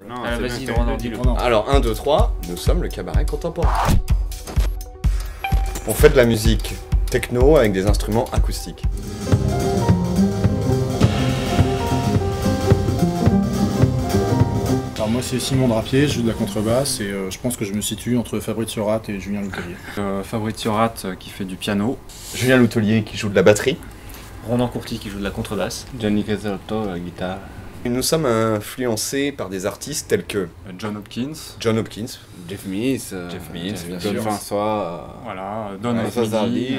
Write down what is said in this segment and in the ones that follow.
Non, vas-y, dis-le. Alors 1, 2, 3, nous sommes le cabaret contemporain. On fait de la musique techno avec des instruments acoustiques. Alors moi c'est Simon Drapier, je joue de la contrebasse et je pense que je me situe entre Fabrizio Rat et Julien Loutelier. Fabrizio Rat qui fait du piano. Julien Loutelier qui joue de la batterie. Ronan Courty qui joue de la contrebasse. Gianni Casalotto, la guitare. Nous sommes influencés par des artistes tels que John Hopkins. John Hopkins, Jeff Mills, bien Don sûr. François, Voilà, Don François Zardy,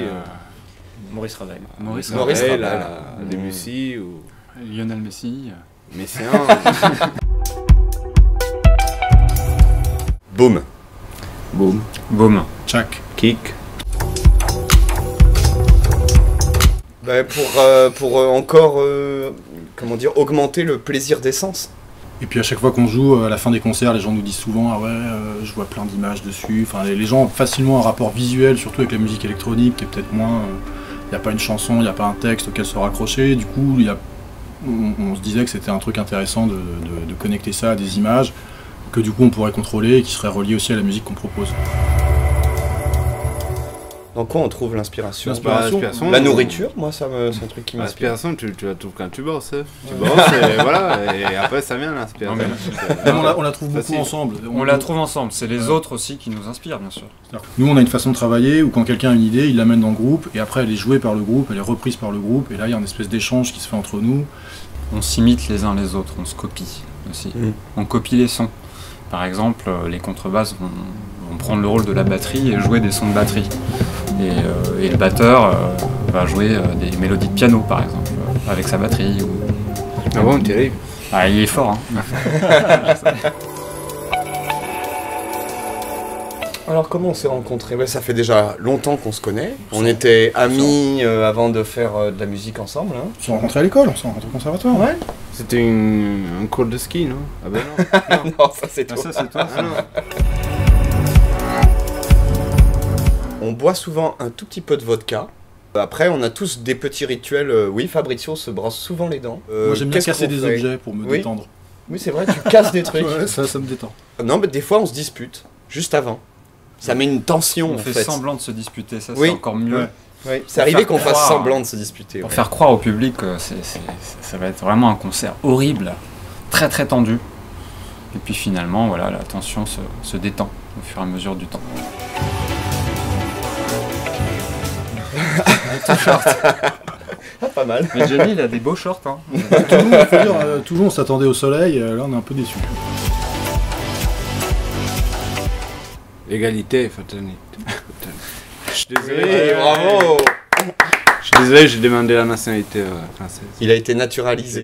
Maurice Ravel. Maurice Maurice Ravel, Ravel. Debussy ou Lionel Messi. Messiaen. Boom. Boom, Boom. Tchak. Kick. Bah, pour encore comment dire, augmenter le plaisir d'essence. Et puis à chaque fois qu'on joue, à la fin des concerts, les gens nous disent souvent ah ouais, je vois plein d'images dessus. Enfin, les gens ont facilement un rapport visuel, surtout avec la musique électronique, qui est peut-être moins. Il n'y a pas une chanson, il n'y a pas un texte auquel se raccrocher. Du coup, on se disait que c'était un truc intéressant de connecter ça à des images que du coup on pourrait contrôler et qui seraient reliées aussi à la musique qu'on propose. Dans quoi on trouve l'inspiration? L'inspiration, La nourriture, moi c'est un truc qui m'inspire. L'inspiration, tu la trouves quand tu bosses. Tu bosses et voilà, et après ça vient l'inspiration. On la trouve beaucoup Facile. ensemble. On la trouve ensemble, c'est les autres aussi qui nous inspirent, bien sûr. Nous on a une façon de travailler où quand quelqu'un a une idée, il l'amène dans le groupe et après elle est jouée par le groupe, elle est reprise par le groupe et là il y a une espèce d'échange qui se fait entre nous. On s'imite les uns les autres, on se copie aussi. On copie les sons. Par exemple, les contrebasses vont prendre le rôle de la batterie et jouer des sons de batterie. Et le batteur va jouer des mélodies de piano, par exemple, avec sa batterie. Ah bon, terrible. Ah, il est fort, hein. Alors comment on s'est rencontrés? Ça fait déjà longtemps qu'on se connaît. On était amis avant de faire de la musique ensemble. Hein. On s'est rencontrés à l'école, on s'est rencontrés au conservatoire. Ouais. C'était un cours de ski, non? Ah ben non. Non, ça c'est toi. Ah, ça, c'est toi. Ah non. On boit souvent un tout petit peu de vodka. Après, on a tous des petits rituels. Oui, Fabrizio se brosse souvent les dents. Moi j'aime bien qu'est-ce casser qu'on des fait? objets pour me Oui. détendre. Oui, c'est vrai, tu casses des trucs. Ouais, ça me détend. Non, mais des fois on se dispute, juste avant. Ça met une tension On en fait fait. semblant de se disputer, ça Oui. c'est encore mieux. Ouais. Oui, c'est arrivé qu'on fasse croire. semblant de se disputer. Pour Ouais. faire croire au public que ça va être vraiment un concert horrible, très très tendu. Et puis finalement, voilà, la tension se détend au fur et à mesure du temps. Ah, pas mal. Mais Johnny, il a des beaux shorts, hein. Toujours on s'attendait au soleil, là on est un peu déçus. Égalité, fraternité. Je suis Oui, désolé. bravo. Je suis désolé, j'ai demandé la nationalité française. Il a été naturalisé.